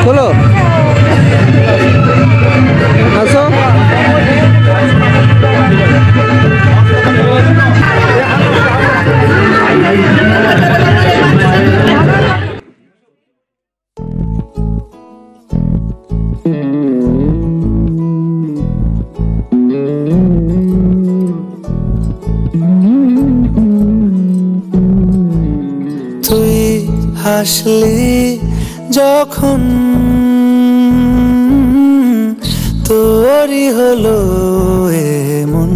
বলো আসো। তুই হাসলি যখন তোরই হলো এমন,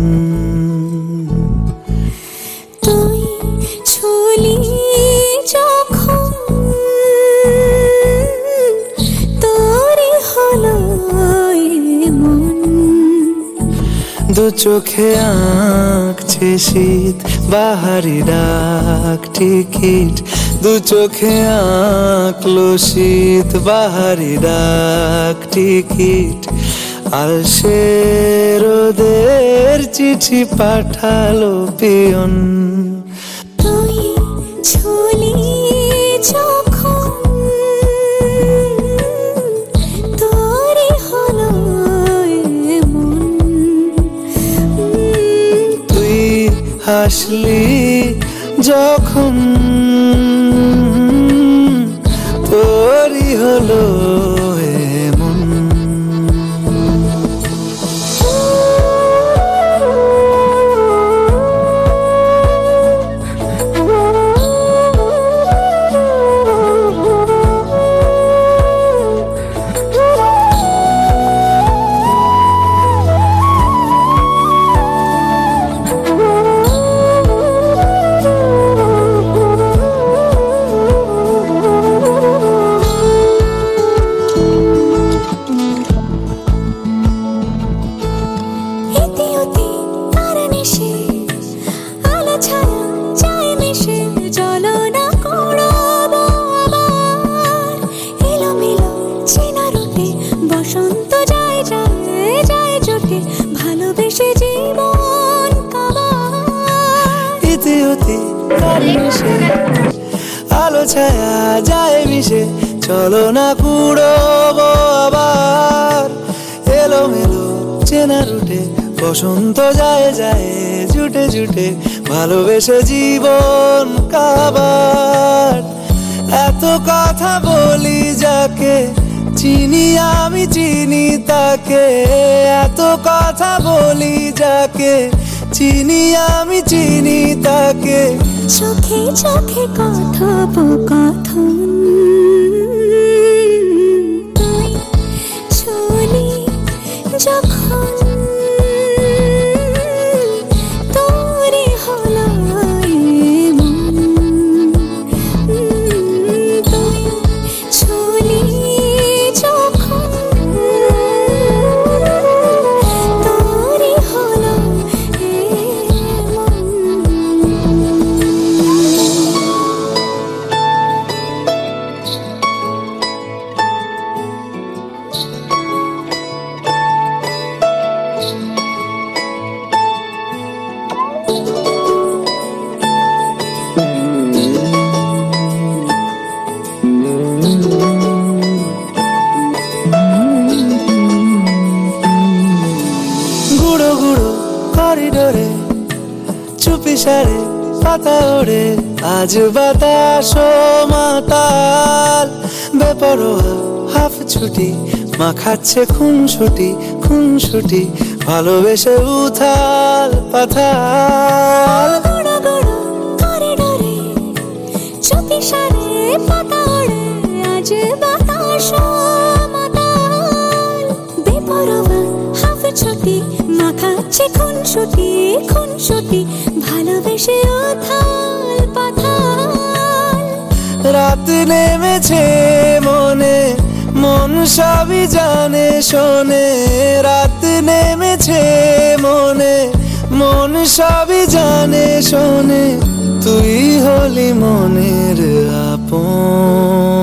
তুই ছুলি যখন তোরই হলো এমন, দু চোখে আঁকছে শীত বাহারি ডাক টিকিট, দু চোখে আঁকলো শীত বাহারি ডাক টিকিট, আলসে রোদের চিঠি পাঠালো পিয়ন। তুই ছুলি যখন তোরই হলো এমন, তুই হাসলি যখন তোরই হলো এমন। আলো ছায়া যায় মিশে চলো না কুড়োবো আবার, এলোমেলো চেনা রুটে বসন্ত যায় যায় জুটে জুটে ভালোবেসে জীবন কাবার। এত কথা বলি যাকে চিনি আমি চিনি তাকে, এত কথা বলি যাকে চিনি আমি চিনি তাকে, চোখে চোখে কথোপকথন, তুই ছুলি যখন তোরই হলো এমন, তুই ছুলি যখন তোরই হলো গুঁড়ো গুঁড়ো করিডোরে চুপি সারে পাতা ওড়ে, আজ বাতাস মাতাল বেপরোয়া হাফ ছুটি মাখাচ্ছে খুনসুটি খুনসুটি ভালোবেসে উথাল পাথাল। করিডোরে চুপি সারে পাতা ওড়ে, আজ বাতাস মাতাল বেপরোয়া হাফ ছুটি মাখাচ্ছে খুনসুটি খুনসুটি ভালোবেসে উথাল পাথাল। রাত নেমেছে মনে মন সবই জানে শোনে, রাত নেমেছে মনে মন সবই জানে শোনে, তুই হলি মনের আপন।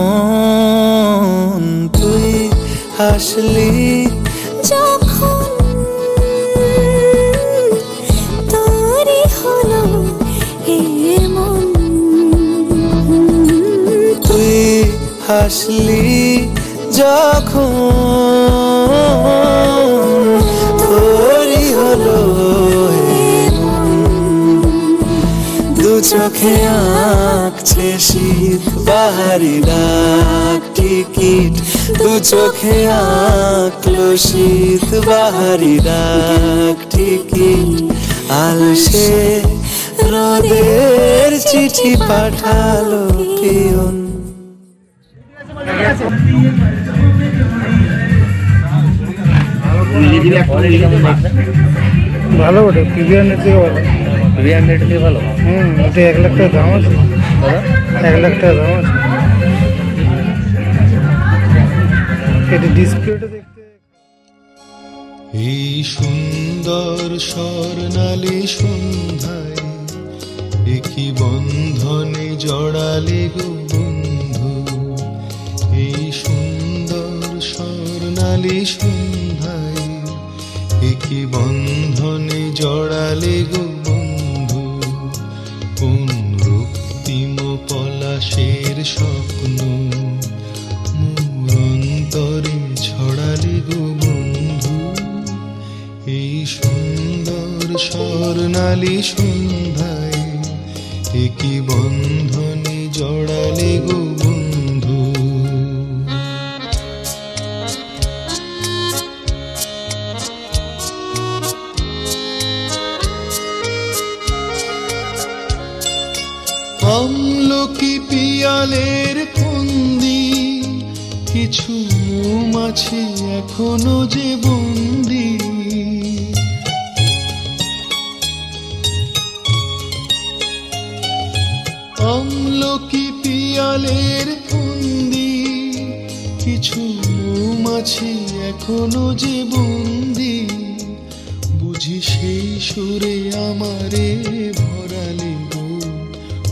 তুই হাসলি যখন তোরই হলো এমন, তুই হাসলি যখন তোরই হলো দু চোখে আঁকছে শীত বাহারি ডাক টিকিট দু চোখে আঁকলো শীত বাহারি ডাক টিকিট আলসে রোদের চিঠি পাঠালো কেউন ভালো ওটা পিভিআর নেট থেকে ভালো পিভিআর নেট দিয়ে ভালো ওটা 1 লাখ টাকা দাম আছে দাদা 1 লাখ টাকা দাম আছে এটা ডিসপ্লেটা দেখতে এই সুন্দর স্বর্ণালী সন্ধ্যায় একই বন্ধনে জড়ালে গো বন্ধু এই সুন্দর স্বর্ণালী সন্ধ্যায় একই বন্ধনে জড়ালে গো বন্ধু কোন রক্তিম পলাশের স্বপ্ন মোর অন্তরে ছড়ালে গো বন্ধু এই সুন্দর স্বর্ণালী সন্ধ্যায় একই বন্ধনে জড়ালে গো বন্ধু আমলকি পিয়ালের ফন্দি কিছু মৌমাছি এখনো যে বন্দি আমলকি পিয়ালের ফন্দি কিছু মৌমাছি এখনো যে বন্দি বুঝি সেই সুরে আমারে ভরালে গো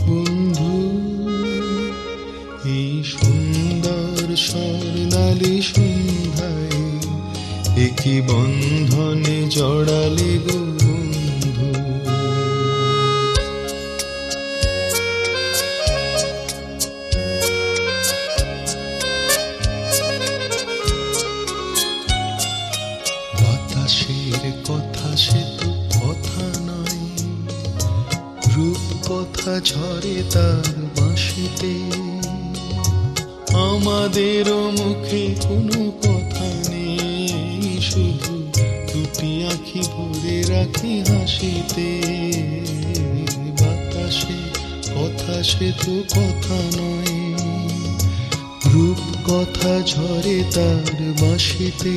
বন্ধু এই সুন্দর স্বর্ণালী সন্ধ্যায় একই বন্ধনে জড়ালে গো বন্ধু বাতাসের কথা সে তো কথা নয় রূপ কথা ঝরে তার বাঁশিতে আমাদেরও মুখে কোনো কথা নেই শুধু দুটি আঁখি ভরে রাখি হাসিতে বাতাসে কথা সে তো কথা নয় রূপ কথা ঝরে তার বাঁশিতে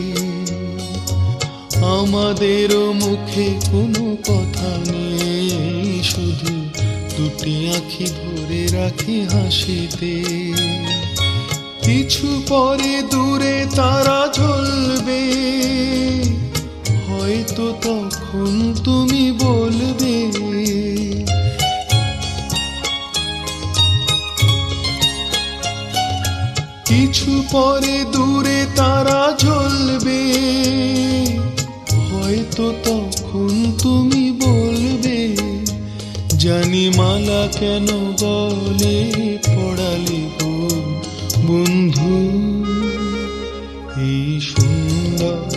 আমাদেরও মুখে কোনো কথা নেই শুধু দুটি আঁখি ভরে রাখি হাসিতে কিছু পরে দূরে তারা জ্বলবে হয়তো তখন তুমি বলবে কিছু পরে দূরে তারা জ্বলবে হয়তো তখন তুমি বলবে জানি মালা কেন গলে পড়ালে গো বন্ধু এই সুন্দর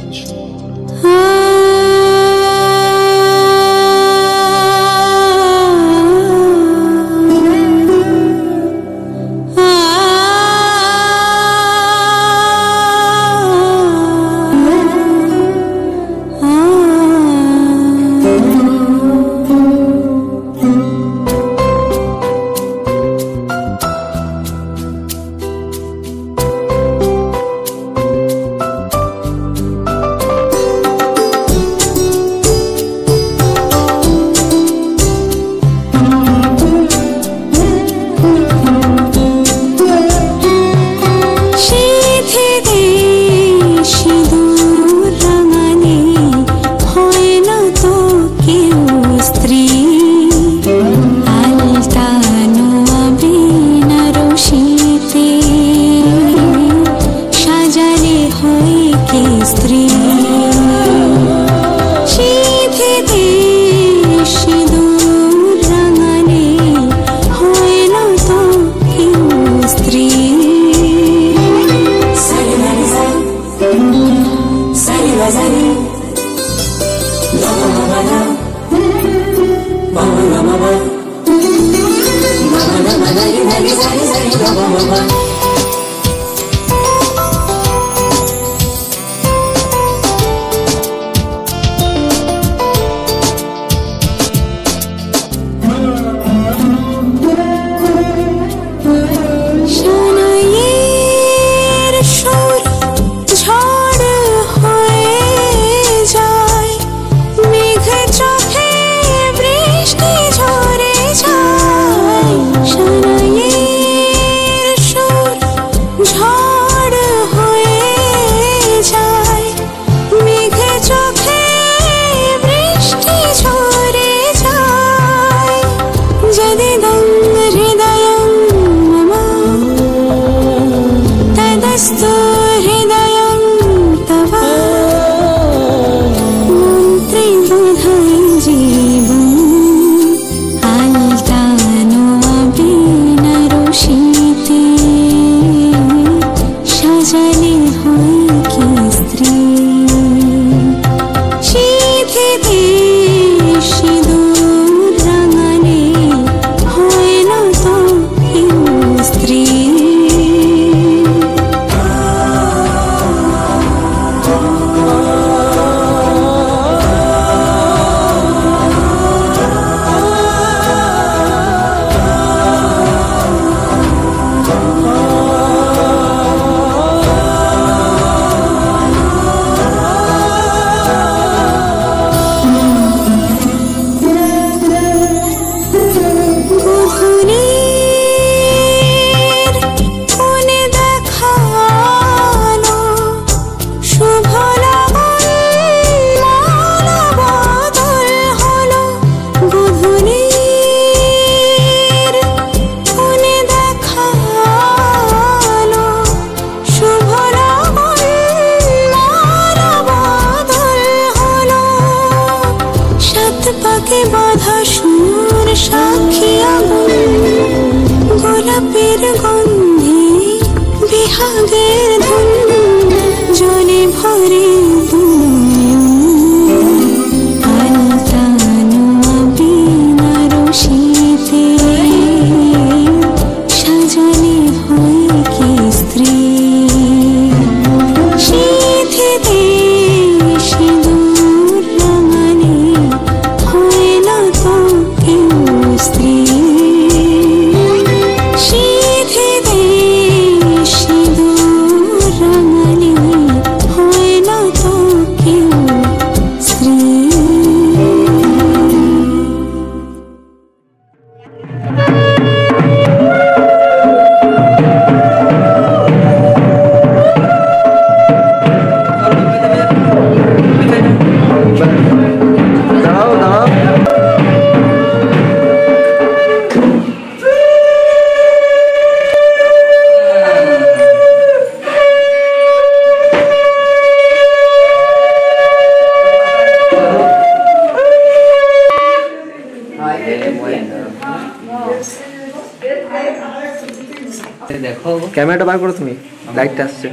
ক্যামেরাটা বার করো তুমি, লাইটটা আসছে।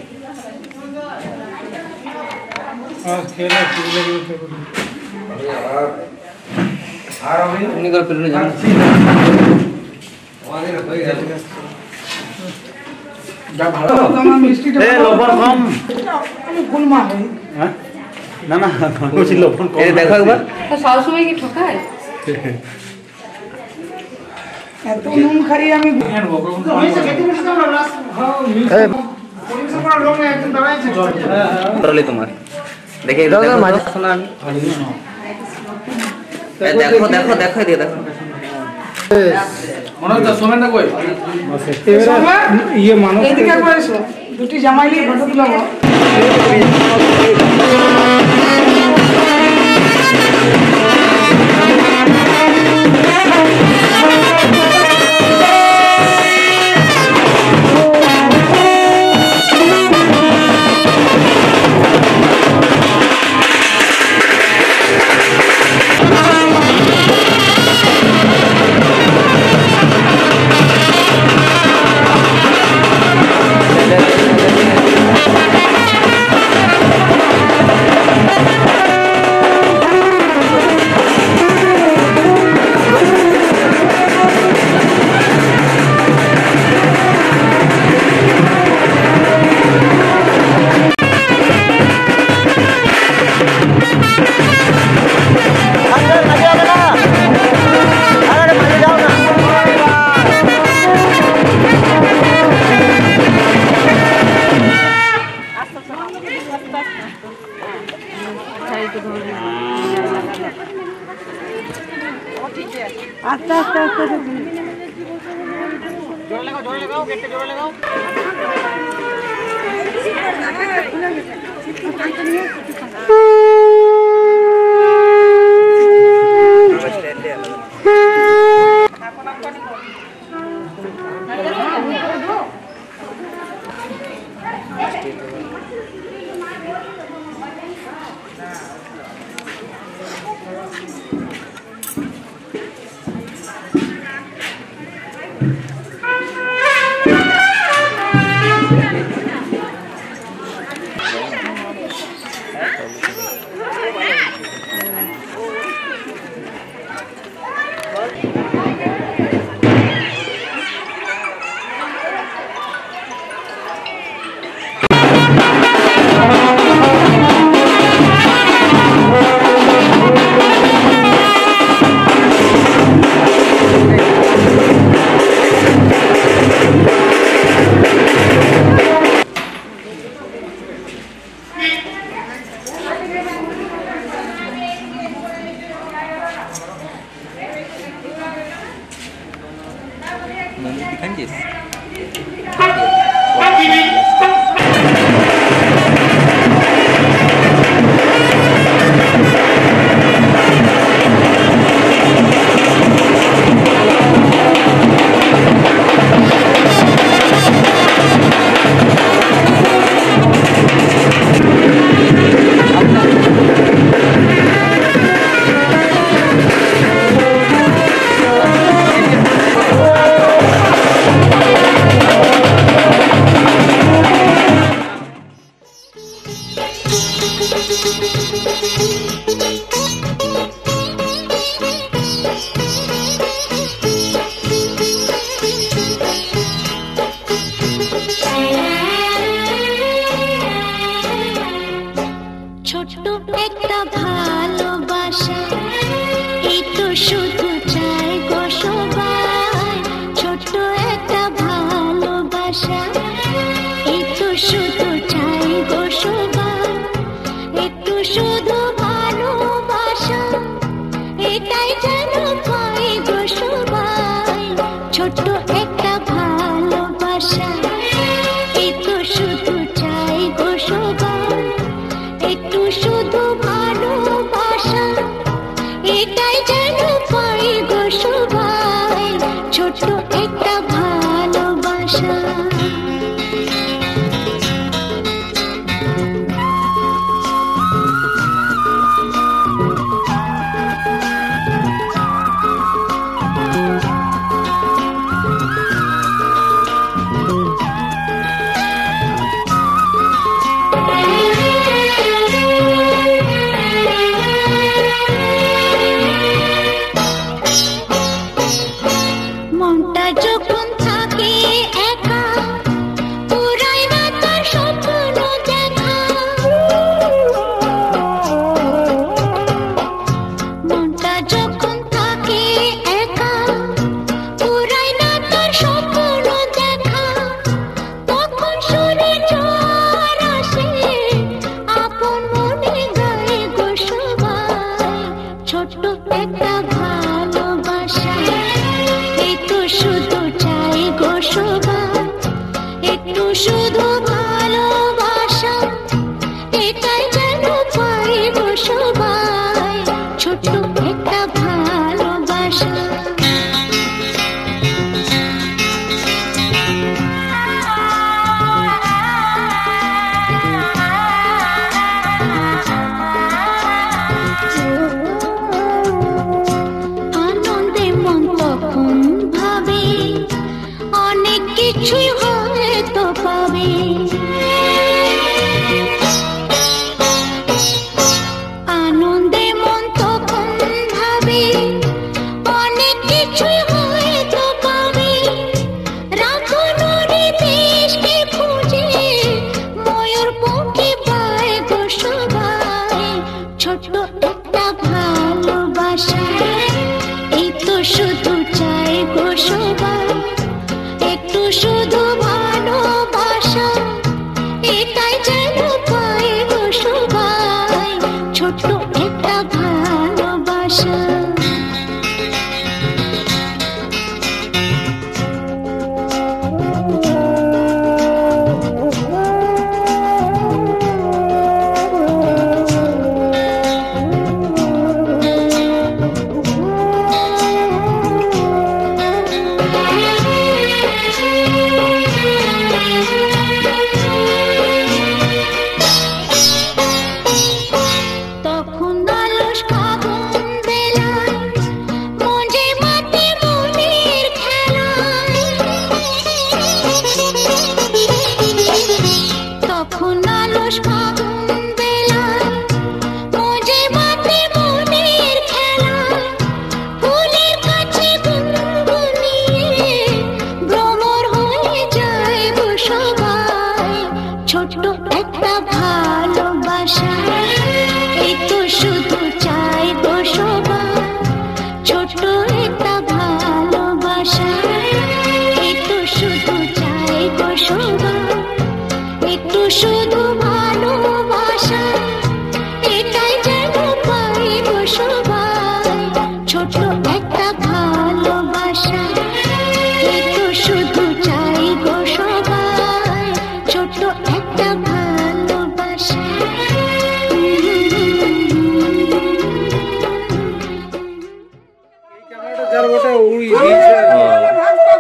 এমনি করে পেরোনো যাবে দেখো একবার। সবসময় কি ঠকায়? এত নুন খাই আমি তোমার দেখে দেখো দেখো দেখো দিয়ে দেখো এদিকে একবার এসো, দুটি জামাই নিয়ে ফটো তুলাবো। আস্তে আস্তে আস্তে জোরে লাগাও গেটে জোরে লাগাও। যেন পাই গো সবাই ছোট্ট একটা ভালোবাসা। তখন আলস ফাগুন বেলায় মঞ্জে মাতে মনের খেলায়, তখন আলস ফাগুন বেলায় মঞ্জে মাতে মনের খেলায়, ফুলের কাছে গুনগুনিয়ে ভ্রমর হয়ে যায় গো সবাই ছোট্ট একটা ভালোবাসা। এই তো শুধু চাই গো সবাই ছোট্ট একটা ভালোবাসা। এই তো শুধু চাই গো সবাই একটু শুধু ভালোবাসা। এটাই যেন পাই গো সবাই ছোট্ট একটা ভালোবাসা। এই তো শুধু চাই গো সবাই ছোট্ট একটা ভালোবাসা। যার ওটা উড়িয়ে দিয়েছে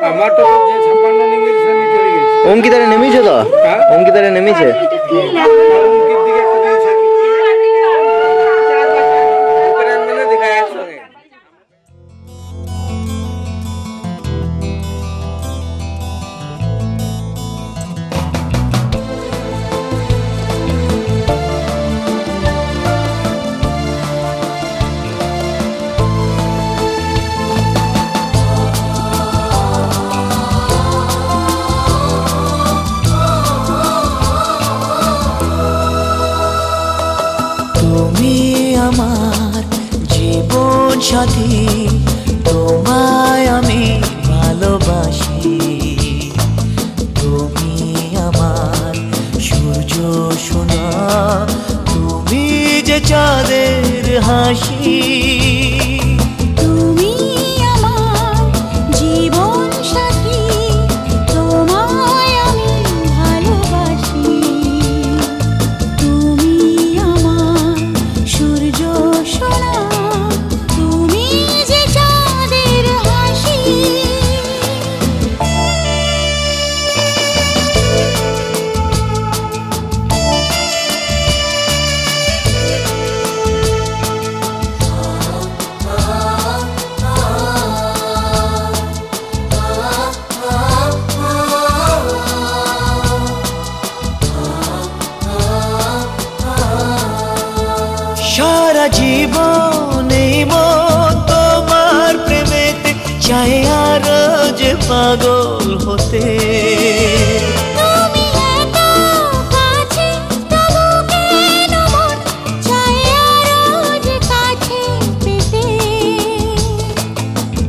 আমার তো যে 56 নিমিট সে নিচে চলে গেছে। অঙ্কিতারে নেমেছে তো, অঙ্কিতারে নেমেছে। অঙ্কিত দিকে একটা দিয়েছে দেখায় একসঙ্গে। তুমি আমার জীবন সাথী, তোমায় আমি ভালোবাসি। তুমি আমার সূর্য সোনা, তুমি যে চাঁদের হাসি। তুমি আমার জীবন সাথী, তোমায় আমি ভালোবাসি। তুমি আমার সূর্য সোনা, তুমি যে চাঁদের হাসি। সারা জীবন এই মন তোমার প্রেমেতে চাই আরো যে পাগল হতে। তুমি এত কাছে তবু কেন মন চায় আরো যে কাছে পেতে।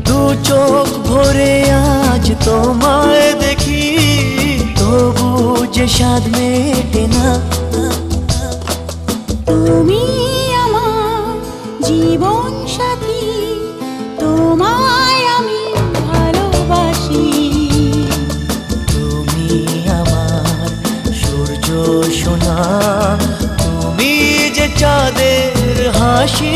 দু চোখ ভরে আজ তোমায় দেখি, তবু যে স্বাদ মেটে না। তুমি আমার জীবন সাথী, তোমায় আমি ভালোবাসি। তুমি আমার সূর্য সোনা, তুমি যে চাঁদের হাসি।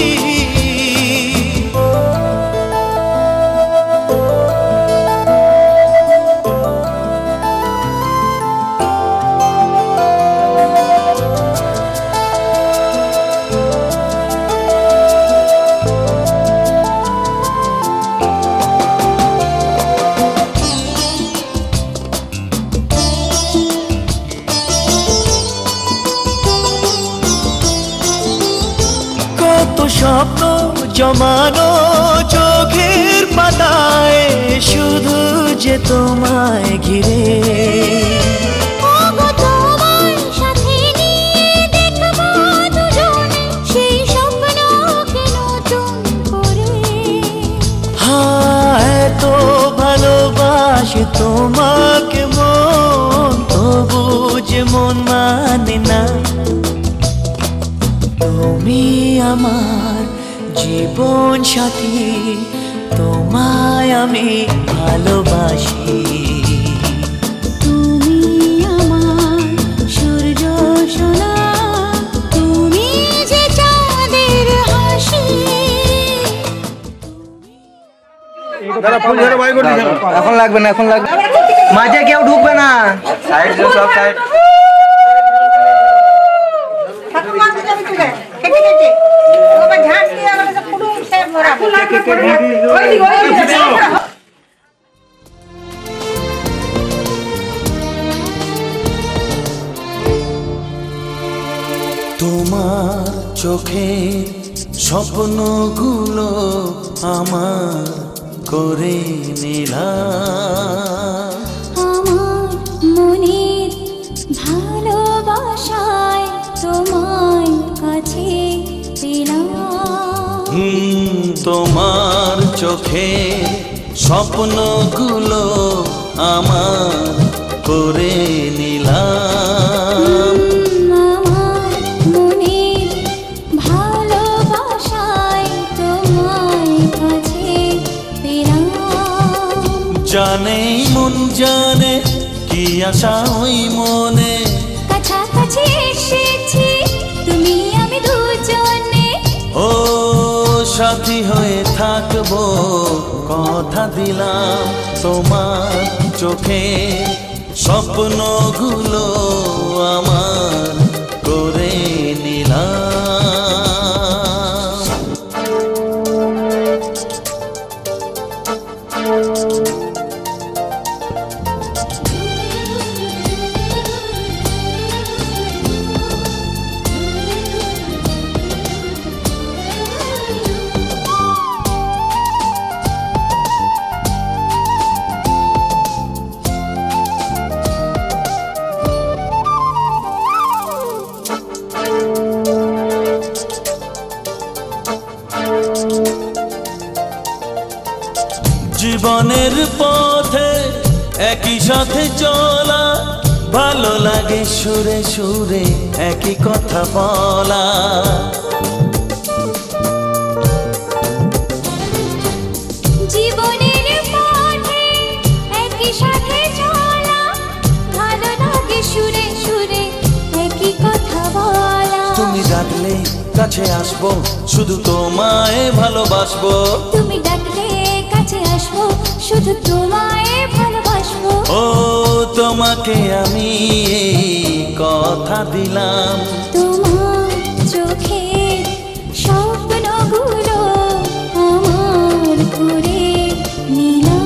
স্বপ্ন জমানো চোখের পাতায়, শুধু যে তোমায় ঘিরে। এত ভালোবাসে তোমাকে মন, তবু যে মন মানে না। তুমি আমার জীবন সাথী, তোমায় আমি ভালোবাসি। তুমি আমার সূর্য সোনা, তুমি যে চাঁদের হাসি। এখন লাগবে না, এখন লাগবে মাঝে কেউ ঢুকবে না। সাইড সব সাইড। তোমার চোখে স্বপ্নগুলো আমার করে নিলাম, আমার মনের ভালোবাসায় তোমায় কাছে পেলাম। তোমার চোখে স্বপ্নগুলো আমার করে নিলাম, আমার মনের ভালোবাসায় তোমায় কাছে পেলাম। জানে মন জানে কি আশা ওই মনে, কাছাকাছি এসেছি তুমি আমি দুজনে। ও সাথী হয়ে থাকবো কথা দিলাম, তোমার চোখে স্বপ্নগুলো আমার করে নিলাম। জীবনের পথে একই সাথে চলা, ভালো লাগে সুরে সুরে একই কথা বলা। জীবনের পথে একই সাথে চলা, ভালো লাগে সুরে সুরে একই কথা বলা। তুমি ডাকলে কাছে আসবো, শুধু তোমায় ভালোবাসবো। তুমি ডাকলে কাছে আসবো, শুধু তোমায় ভালোবাসবো। ও তোমাকে আমি এই কথা দিলাম, তোমার চোখে স্বপ্নগুলো আমার করে নিলাম।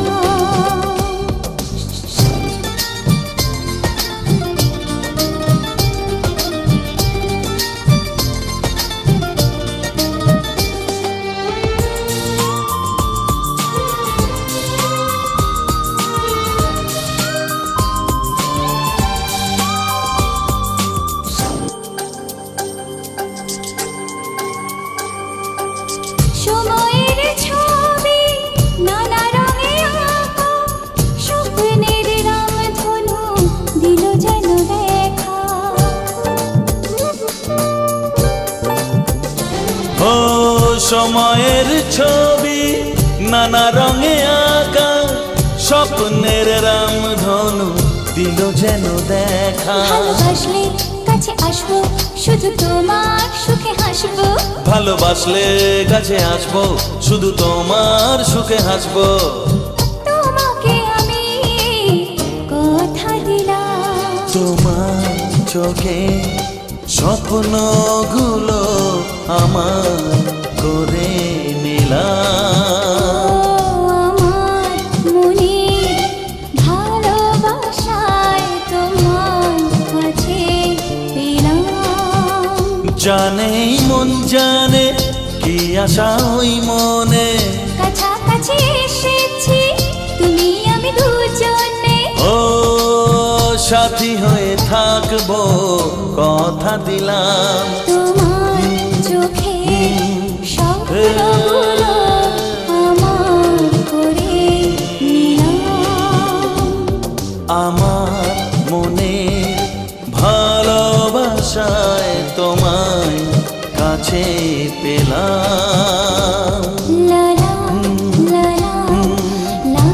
সময়ের ছবি নানা রঙে আঁকা, স্বপ্নের রামধনু দিল যেন দেখা। ও সময়ের ছবি নানা রঙে আঁকা, স্বপ্নের রামধনু দিল যেন দেখা। ভালোবাসলে কাছে আসবো, শুধু তোমার সুখে হাসবো। ভালোবাসলে কাছে আসবো, শুধু তোমার সুখে হাসবো। তোমাকে আমি কথা দিলাম, তোমার চোখে স্বপ্নগুলো আমার করে নিলাম। আমার মনের ভালোবাসায় তোমার কাছে পেলাম। জানে মন জানে কি আশা ওই মনে, কাছাকাছি এসেছি তুমি আমি দুজনে। ও সাথী হয়ে থাকবো কথা দিলাম। তোমার চোখে স্বপ্নগুলো আমার করে নিলাম। আমার মনে ভালোবাসায় তোমায় কাছে পেলাম। লা লা লা লা লা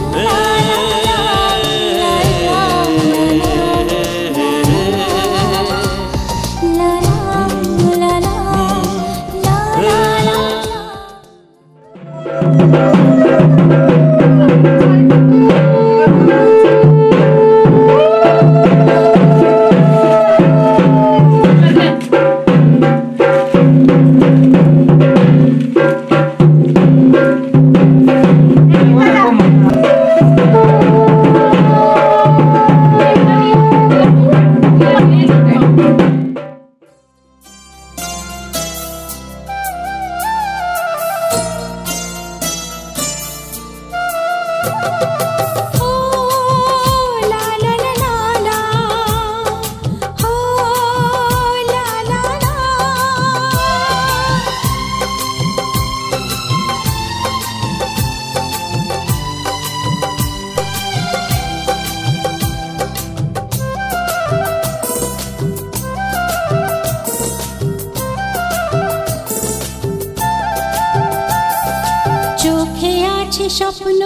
চোখে আছে স্বপ্ন,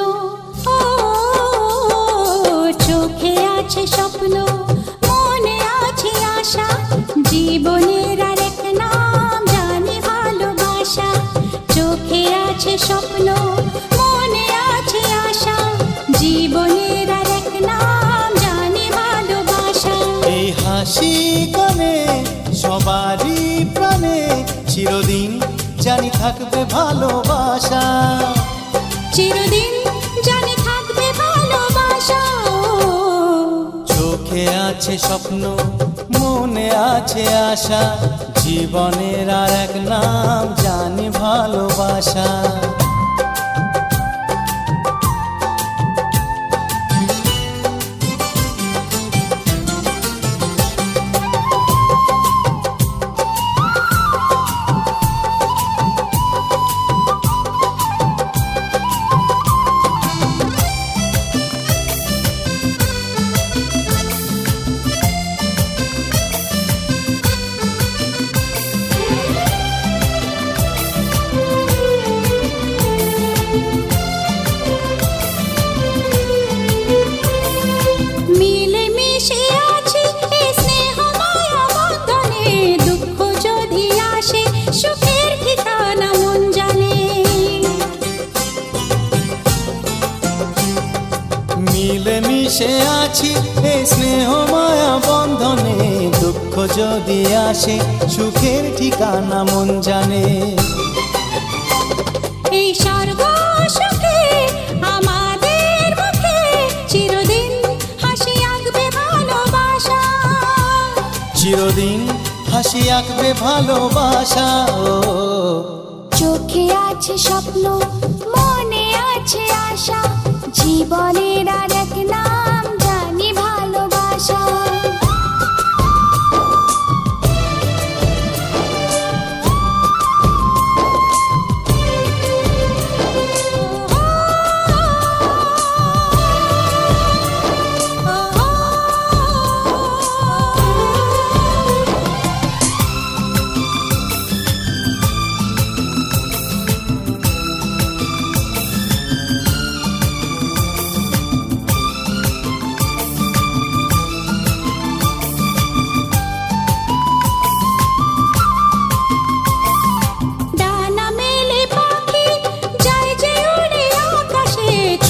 ও চোখে আছে স্বপ্ন, মনে আছে আশা, জীবনের আরেক নাম জানি ভালোবাসা। চোখে আছে স্বপ্ন, মনে আছে আশা, জীবনের আরেক নাম জানি ভালোবাসা। এই হাসি গানে সবারই প্রাণে চিরদিন জানি থাকবে ভালোবাসা, চিরদিন জানি থাকবে ভালোবাসা। চোখে আছে স্বপ্ন, মনে আছে আশা, জীবনের আর এক নাম জানি ভালোবাসা। মিলেমিশে আছি এই স্নেহ মায়া বন্ধনে, দুঃখ যদি আসে সুখের ঠিকানা মন জানে। এই স্বর্গ সুখে আমাদের মুখে চিরদিন হাসি আঁকবে ভালোবাসা, চিরদিন হাসি আঁকবে ভালোবাসা। ও চোখে আছে স্বপ্ন, মনে আছে আশা, জীবনের আরেক নাম জানি ভালোবাসা।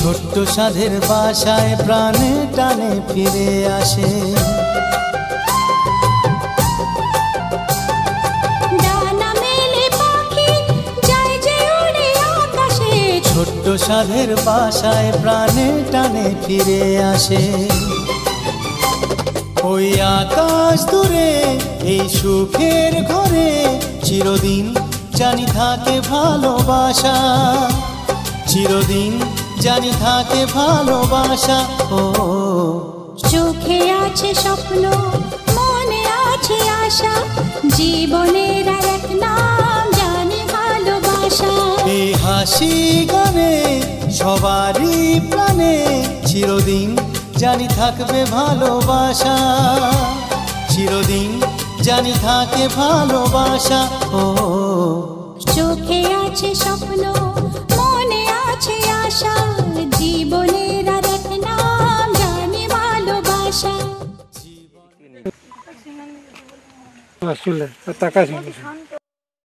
ছোট্ট সাধের বাসায় প্রাণে টানে ফিরে আসে, ডানা মেলে পাখি যায় যে উড়ে আকাশে। ছোট্ট সাধের বাসায় প্রাণে টানে ফিরে আসে। ওই আকাশ দূরে এই সুখের ঘরে চিরদিন জানি থাকে ভালোবাসা, চিরদিন জানি থাকে ভালোবাসা। ও চোখে আছে স্বপ্ন, মনে আছে আশা, জীবনের আরেক নাম জানি ভালোবাসা। এই হাসি গানে সবারই প্রাণে চিরদিন জানি থাকবে ভালোবাসা, চিরদিন জানি থাকে ভালোবাসা। ও চোখে আছে স্বপ্ন, মনে আছে আশা, জীবনের আর এক নাম জানি ভালোবাসা। আসলে তাকাইছি